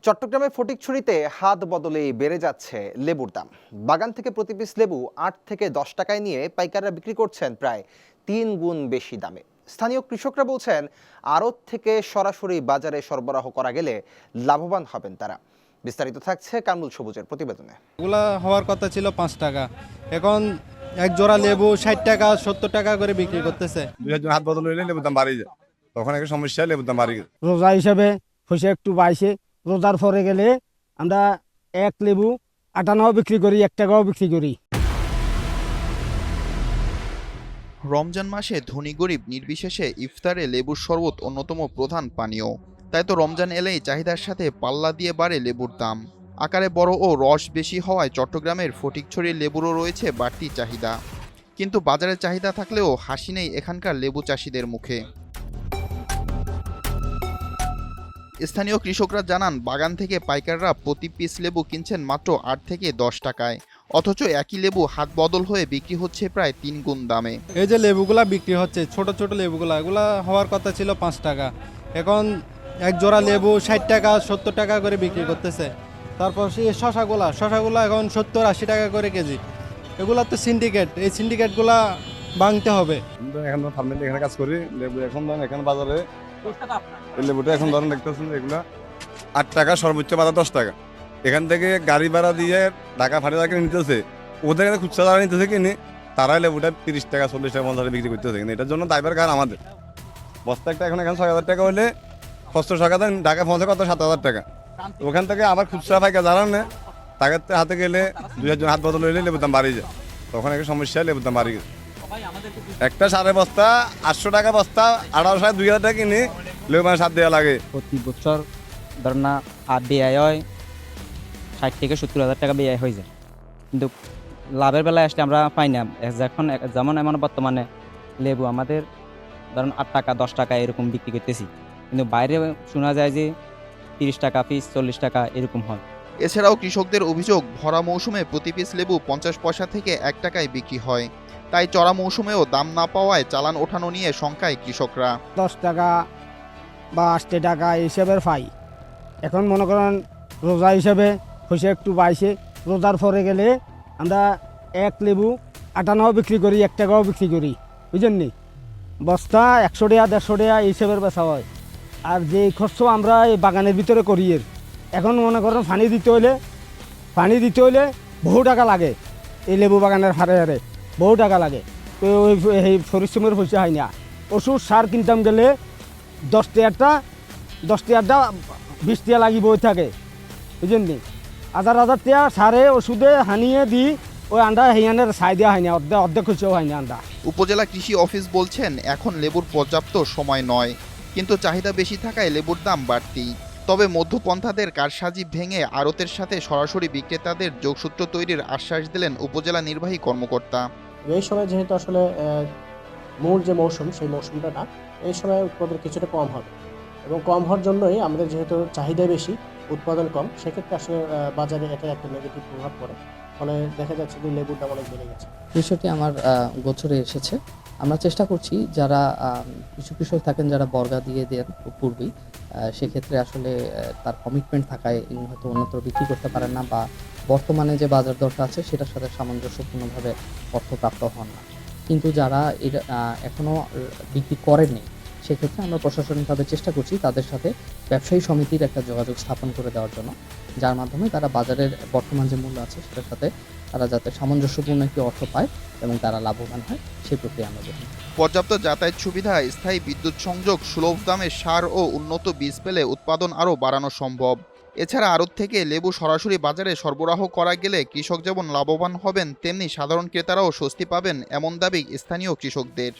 চট্টগ্রামের ফটিকছড়িতে হাত বদলেই বেড়ে যাচ্ছে লেবুর দাম। বাগান থেকে প্রতি পিস লেবু ৮ থেকে ১০ টাকায় নিয়ে পাইকাররা বিক্রি করছেন প্রায় ৩ গুণ বেশি দামে। স্থানীয় কৃষকরা বলছেন আড়ত থেকে সরাসরি বাজারে সরবরাহ করা গেলে লাভবান হবেন তারা। বিস্তারিত থাকছে কামরুল সবুজের প্রতিবেদনে। এগুলা হওয়ার কথা ছিল ৫ টাকা, এখন এক জোড়া লেবু ৬০ টাকা ৭০ টাকা করে বিক্রি করতেছে। হাত বদল হইলে লেবুর দাম বাড়িয়ে যায়, তখন একটা সমস্যা, লেবুর দাম বাড়িয়ে যায়। রোজা হিসাবে হয়েছে একটু বাইছে, রোজার পরে গেলে আমরা এক লেবু ৫৮ বিক্রি করি, ১ টাকাও বিক্রি করি। রমজান মাসে ধনী গরিব নির্বিশেষে ইফতারে লেবুর শরবত অন্যতম প্রধান পানীয়। তাই তো রমজান এলেই চাহিদার সাথে পাল্লা দিয়ে বাড়ে লেবুর দাম। আকারে বড় ও রস বেশি হওয়ায় চট্টগ্রামের ফটিকছড়ির লেবুরও রয়েছে বাড়তি চাহিদা। কিন্তু বাজারের চাহিদা থাকলেও হাসি নেই এখানকার লেবু চাষিদের মুখে। স্থানীয় কৃষকরা জানান, বাগান থেকে পাইকাররা প্রতি পিস লেবু কিনছেন মাত্র ৮ থেকে ১০ টাকায়, অথচ একই লেবু হাত বদল হয়ে বিক্রি হচ্ছে প্রায় ৩ গুণ দামে। এই যে লেবুগুলা বিক্রি হচ্ছে ছোট ছোট লেবুগুলা, এগুলা হওয়ার কথা ছিল ৫ টাকা, এখন এক জোড়া লেবু ৬০ টাকা ৭০ টাকা করে বিক্রি করতেছে। তারপর সেই শশাগুলা এখন ৭০-৮০ টাকা করে কেজি। এগুলা তো সিন্ডিকেট, এই সিন্ডিকেটগুলা ভাঙতে হবে। এখন ফার্মেন্ট এখানে কাজ করি, লেবু এখন ধরেন এখানে বাজারে এই লেবুটা এখন ধরেন দেখতেছেন এগুলা ৮ টাকা, সর্বোচ্চ বাজার ১০ টাকা। এখান থেকে গাড়ি ভাড়া দিয়ে ঢাকা ফাটে কিনে নিতেছে, ওদের কাছে খুচরা যারা নিতেছে কিনে তারা লেবুটা ৩০ টাকা ৪০ টাকা ৫০ বিক্রি করতেছে। কিন্তু এটার জন্য দায়বার কার আমাদের। বস্তা একটা এখন ৬,০০০ টাকা হলে খরচ টাকা দেন, ঢাকা পৌঁছে কত ৭,০০০ টাকা। ওখান থেকে আবার খুচরা পাইকার যারা নেয় তাদের হাতে গেলে ২ হাত বদল হইলে লেবুর দাম বাড়িয়ে যায়, তখন একটা সমস্যা, লেবুর দাম বাড়িয়ে যায়। একটা সাড়ে বস্তা ৮০০ টাকা বস্তা, ১৮০০ ২,০০০ টাকা কিনে লেবু মানে ৭ দেওয়া লাগে। প্রতি বছর ধরেন না ব্যয় হয় ৬০ থেকে ৭০,০০০ টাকা ব্যয় হয়ে যায়, কিন্তু লাভের বেলায় আসলে আমরা পাই না। এখন যেমন এমন বর্তমানে লেবু আমাদের ধরেন ৮ টাকা ১০ টাকা এরকম বিক্রি করতেছি, কিন্তু বাইরে শোনা যায় যে ৩০ টাকা পিস ৪০ টাকা এরকম হয়। এছাড়াও কৃষকদের অভিযোগ, ভরা মৌসুমে প্রতি পিস লেবু ৫০ পয়সা থেকে ১ টাকায় বিক্রি হয়। তাই চড়া মৌসুমেও দাম না পাওয়ায় চালান ওঠানো নিয়ে শঙ্কায় কৃষকরা। ১০ টাকা বা ৮০ টাকা এই হিসাবের পাই। এখন মনে করেন রোজা হিসাবে হয়েছে একটু বাইছে, রোজার পরে গেলে আমরা এক লেবু ৫৮ বিক্রি করি, ১ টাকাও বিক্রি করি, বুঝলেন নি। বস্তা ১০০ টাকা ১৫০ টাকা এই হিসাবের বেচা হয়। আর যে খরচ আমরা এই বাগানের ভিতরে করি, এখন মনে করেন পানি দিতে হইলে বহু টাকা লাগে। এই লেবু বাগানের হারে হারে বহু টাকা লাগে, তো ওই এই পরিশ্রমের পয়সা হয় না। ওষুধ সার কিনতাম গেলে ১০ টাকাটা ২০ টাকা লাগি বই থাকে, বুঝলেন নি। ১,০০০ টাকা সারে ওষুধে হানিয়ে দিই, ওই আন্ডা হেয়ানের ছাই দেওয়া হয় না, অর্ধেক খুঁজেও হয় না আন্ডা। উপজেলা কৃষি অফিস বলছেন, এখন লেবুর পর্যাপ্ত সময় নয়, কিন্তু চাহিদা বেশি থাকায় লেবুর দাম বাড়তি। তবে মধ্যপন্থাদের কারসাজি ভেঙে আড়তের সাথে সরাসরি বিক্রেতাদের যোগসূত্র তৈরির আশ্বাস দিলেন উপজেলা নির্বাহী কর্মকর্তা। এই সময় যেহেতু আসলে মূল যে মৌসুম, সেই মৌসুমটা না, এই সময় উৎপাদন কিছুটা কম হবে, এবং কম হওয়ার জন্যই আমাদের যেহেতু চাহিদা বেশি, উৎপাদন কম, সেক্ষেত্রে আসলে বাজারে এটা একটা নেগেটিভ প্রভাব পড়ে। ফলে দেখা যাচ্ছে যে লেবুর দাম অনেক বেড়ে গেছে। বিষয়টি আমার গোচরে এসেছে। আমরা চেষ্টা করছি, যারা কিছু কৃষক থাকেন যারা বর্গা দিয়ে দেন পূর্বেই, সেক্ষেত্রে আসলে তার কমিটমেন্ট থাকায় হয়তো অন্যত্র বিক্রি করতে পারেন না, বা বর্তমানে যে বাজার দরটা আছে সেটার সাথে সামঞ্জস্যপূর্ণভাবে অর্থপ্রাপ্ত হন না। কিন্তু যারা এখনও বিক্রি করেননি, সেক্ষেত্রে আমরা প্রশাসনিকভাবে চেষ্টা করছি তাদের সাথে ব্যবসায়ী সমিতির একটা যোগাযোগ স্থাপন করে দেওয়ার জন্য, যার মাধ্যমে তারা বাজারের বর্তমান যে মূল্য আছে সেটার সাথে তারা যাতে সামঞ্জস্যপূর্ণ একটি অর্থ পায় এবং তারা লাভবান হয়, সেই প্রক্রিয়া আমরা দেখি। পর্যাপ্ত যাতায়াত সুবিধা, স্থায়ী বিদ্যুৎ সংযোগ, সুলভ দামে সার ও উন্নত বীজ পেলে উৎপাদন আরও বাড়ানো সম্ভব। এছাড়া আড়ত থেকে লেবু সরাসরি বাজারে সরবরাহ করা গেলে কৃষক যেমন লাভবান হবেন, তেমনি সাধারণ ক্রেতারাও স্বস্তি পাবেন, এমন দাবি স্থানীয় কৃষকদের।